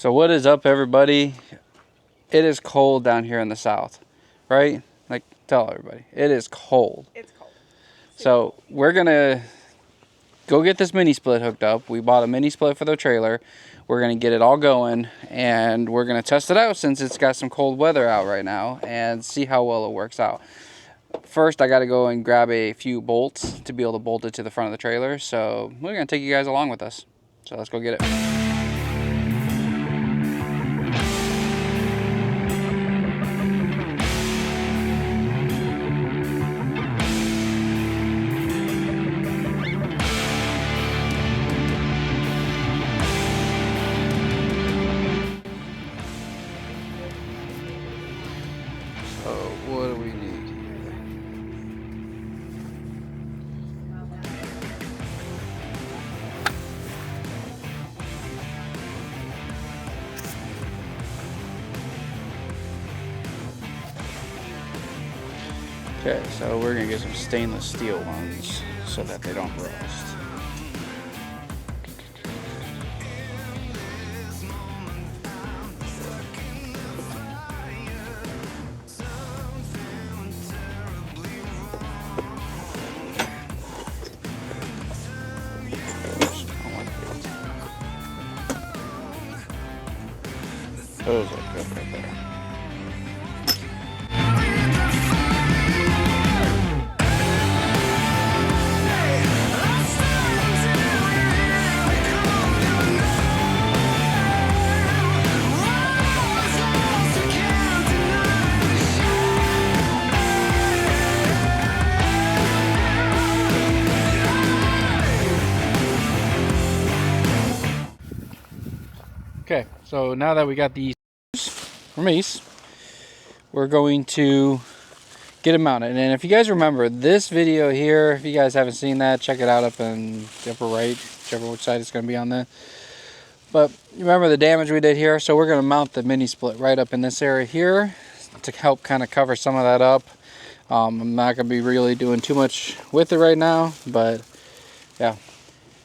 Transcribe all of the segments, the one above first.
So what is up, everybody? It is cold down here in the south, right? Like, tell everybody, it is cold. It's cold. So we're gonna go get this mini split hooked up. We bought a mini split for the trailer. We're gonna get it all going, and we're gonna test it out since it's got some cold weather out right now, and see how well it works out. First, I gotta go and grab a few bolts to be able to bolt it to the front of the trailer. So we're gonna take you guys along with us. So let's go get it. So what do we need here? Okay, so we're gonna get some stainless steel ones so that they don't rust. Those are good right there. Okay, so now that we got these from Ace, we're going to get them mounted. And if you guys remember this video here, if you guys haven't seen that, check it out up in the upper right, whichever which side it's going to be on there. But remember the damage we did here, so we're going to mount the mini split right up in this area here to help kind of cover some of that up. I'm not going to be really doing too much with it right now, but yeah,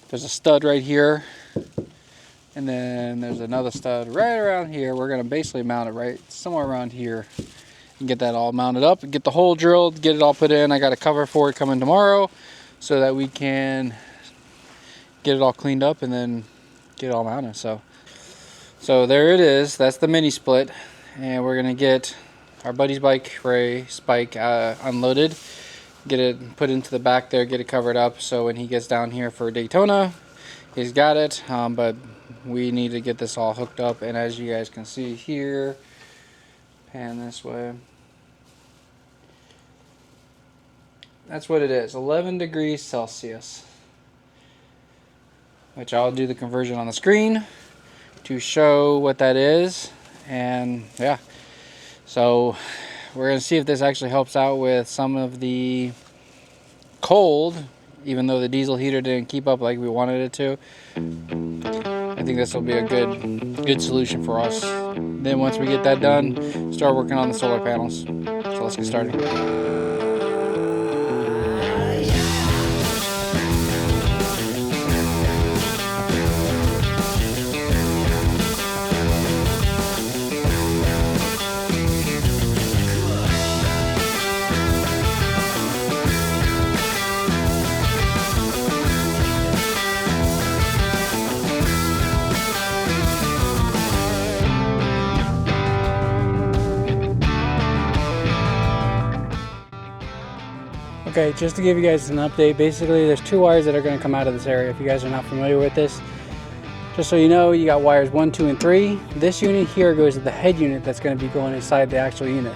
there's a stud right here. And then there's another stud right around here. We're going to basically mount it right somewhere around here and get that all mounted up, get the hole drilled, get it all put in. I got a cover for it coming tomorrow so that we can get it all cleaned up and then get it all mounted. So there it is. That's the mini split. And we're going to get our buddy's bike, Ray's bike, unloaded, get it put into the back there, get it covered up so when he gets down here for Daytona, he's got it. But we need to get this all hooked up, and as you guys can see here, pan this way, that's what it is, 11 degrees Celsius, which I'll do the conversion on the screen to show what that is. And yeah, so we're gonna see if this actually helps out with some of the cold, even though the diesel heater didn't keep up like we wanted it to. I think this will be a good solution for us. Then once we get that done, start working on the solar panels. So let's get started. Okay, just to give you guys an update, basically there's two wires that are going to come out of this area. If you guys are not familiar with this, just so you know, you got wires 1, 2, and 3. This unit here goes to the head unit that's going to be going inside the actual unit.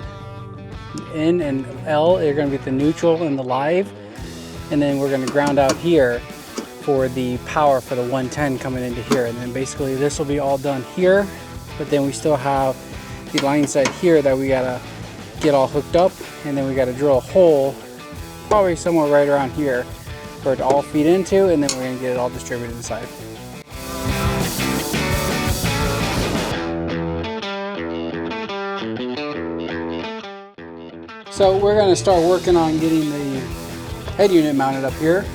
N and L are going to be the neutral and the live, and then we're going to ground out here for the power for the 110 coming into here. And then basically this will be all done here, but then we still have the line set here that we got to get all hooked up, and then we got to drill a hole probably somewhere right around here for it to all feed into, and then we're going to get it all distributed inside. So we're going to start working on getting the head unit mounted up here,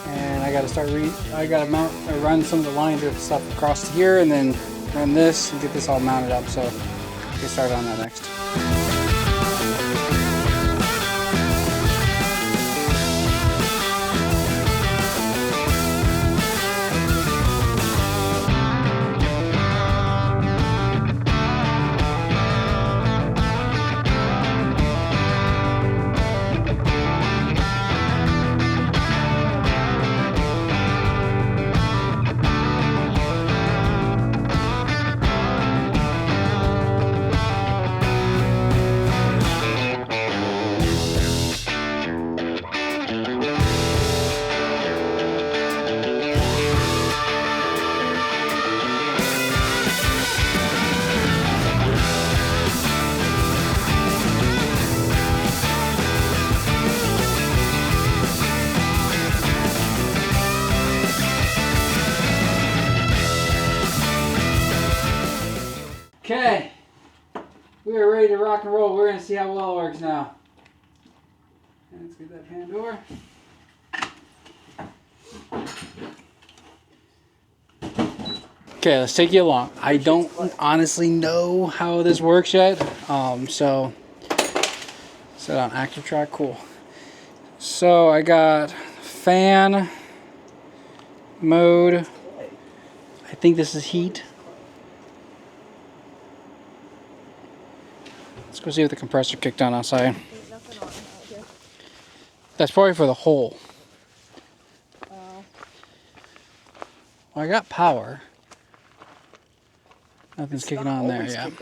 and I got to run some of the lines of stuff across here, and then run this and get this all mounted up. So get started on that next. Okay, we are ready to rock and roll. We're going to see how well it works now. Let's get that pan door. Okay, let's take you along. I don't honestly know how this works yet, so set on active track, cool. So I got fan mode. I think this is heat. Let's go see if the compressor kicked on outside. That's probably for the hole. Well, I got power. Nothing's kicking on there yet.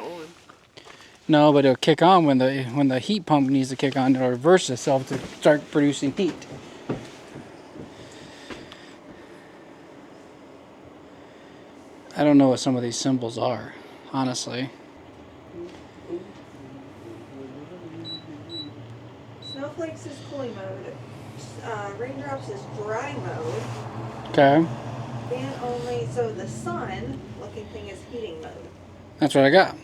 No, but it'll kick on when the heat pump needs to kick on. It'll reverse itself to start producing heat. I don't know what some of these symbols are, honestly. Snowflakes is cooling mode. Raindrops is dry mode. Okay. Fan only. So the sun looking thing is heating mode. That's what I got.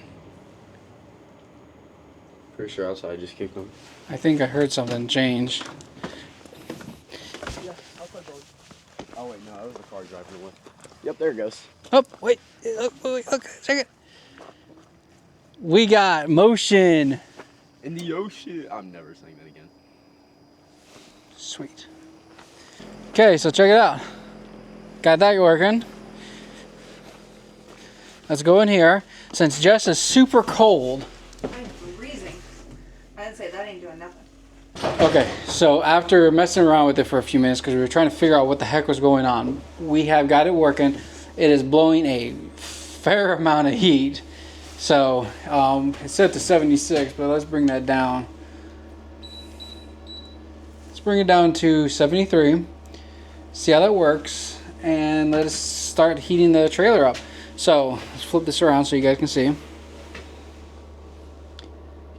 Pretty sure outside just kicked on. I think I heard something change. Yeah, outside door. Oh wait, no, that was the car driving away. Yep, there it goes. Oh, wait. Look, check it. We got motion. In the ocean. I'm never saying that again. Sweet. Okay, so check it out. Got that working. Let's go in here. Since Jess is super cold. I'm freezing. I didn't say that ain't doing nothing. Okay, so after messing around with it for a few minutes because we were trying to figure out what the heck was going on, we have got it working. It is blowing a fair amount of heat. So it's set to 76, but let's bring that down. Let's bring it down to 73. See how that works, and let us start heating the trailer up. So let's flip this around so you guys can see.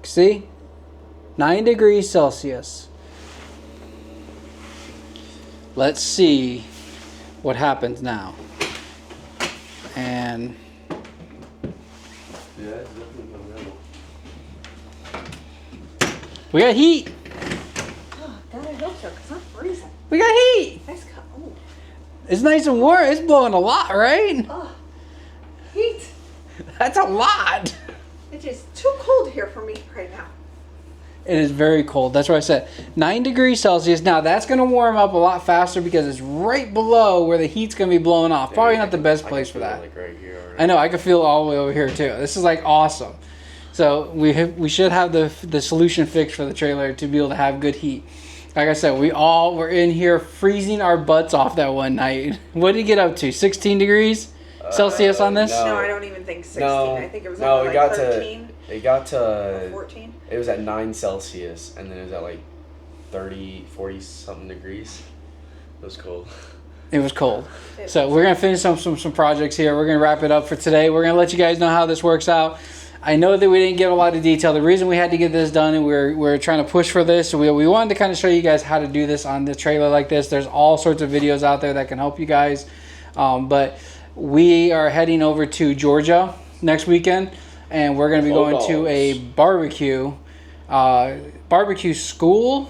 See? 9 degrees Celsius. Let's see what happens now. And Yeah, it's definitely we got heat. Oh, God, I hope so, because I'm freezing. We got heat. Nice cut. Oh, It's nice and warm. It's blowing a lot, right? oh, heat. That's a lot. It is too cold here for me right now. It is very cold. That's what I said. 9 degrees Celsius. Now that's going to warm up a lot faster because it's right below where the heat's going to be blowing off. Probably not the best place for that. Like right here already. I know. I can feel it all the way over here too. This is like awesome. So we should have the solution fixed for the trailer to be able to have good heat. Like I said, we all were in here freezing our butts off that one night. What did it get up to? 16 degrees Celsius on this? No, I don't even think 16. No, I think it was no, only it like got 13. It got to 14. It was at 9 Celsius, and then it was at like 30, 40 something degrees. It was cold. It was cold. So we're going to finish some projects here. We're going to wrap it up for today. We're going to let you guys know how this works out. I know that we didn't give a lot of detail. The reason we had to get this done, and we're trying to push for this, so we wanted to kind of show you guys how to do this on the trailer like this. There's all sorts of videos out there that can help you guys. But we are heading over to Georgia next weekend, and we're going to be going to a barbecue school.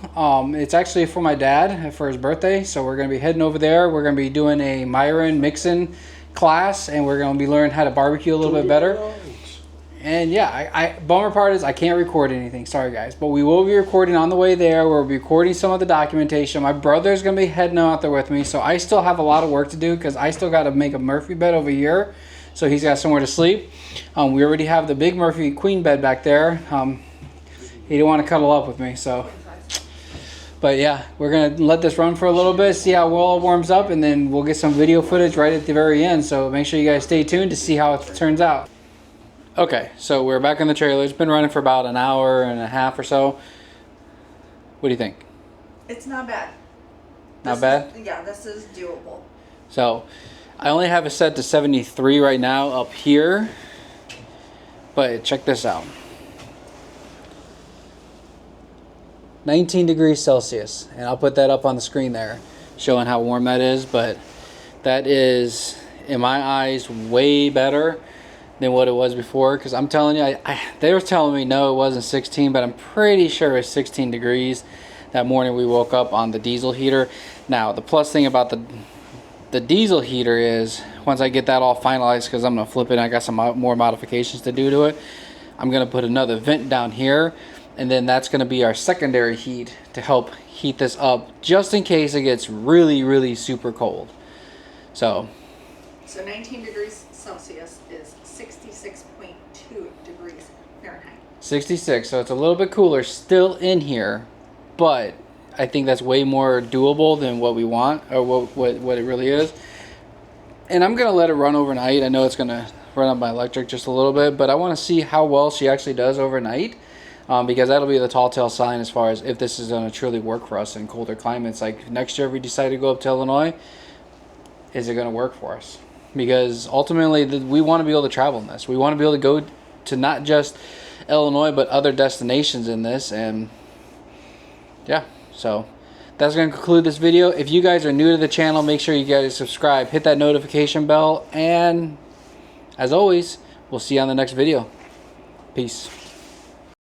It's actually for my dad for his birthday, so we're going to be heading over there. We're going to be doing a Myron Mixon class, and we're going to be learning how to barbecue a little bit better. And yeah, bummer part is I can't record anything. Sorry guys, but we will be recording on the way there. We'll be recording some of the documentation. My brother's gonna be heading out there with me, so I still have a lot of work to do because I still got to make a Murphy bed over here, so he's got somewhere to sleep. We already have the big Murphy queen bed back there. He didn't want to cuddle up with me, so. But yeah, we're gonna let this run for a little bit, see how well it warms up, and then we'll get some video footage right at the very end. So make sure you guys stay tuned to see how it turns out. Okay, so we're back in the trailer. It's been running for about an hour and a half or so. What do you think? It's not bad. Not bad? Yeah, this is doable. So, I only have it set to 73 right now up here. But check this out. 19 degrees Celsius. And I'll put that up on the screen there, showing how warm that is. But that is, in my eyes, way better than what it was before, because I'm telling you, they were telling me no, it wasn't 16, but I'm pretty sure it was 16 degrees that morning we woke up on the diesel heater. Now the plus thing about the diesel heater is once I get that all finalized, because I'm gonna flip it, I got some more modifications to do to it. I'm gonna put another vent down here, and then that's gonna be our secondary heat to help heat this up just in case it gets really super cold. So 19 degrees Celsius is 66.2 degrees Fahrenheit. 66, so it's a little bit cooler still in here, but I think that's way more doable than what we want, or what it really is. And I'm gonna let it run overnight. I know it's gonna run up my electric just a little bit, but I want to see how well she actually does overnight, because that'll be the tall tale sign as far as if this is gonna truly work for us in colder climates. Like next year, if we decide to go up to Illinois, is it gonna work for us? Because ultimately we want to be able to travel in this. We want to be able to go to not just Illinois but other destinations in this. And yeah, so that's going to conclude this video. If you guys are new to the channel, make sure you guys subscribe, hit that notification bell, and as always, we'll see you on the next video. Peace.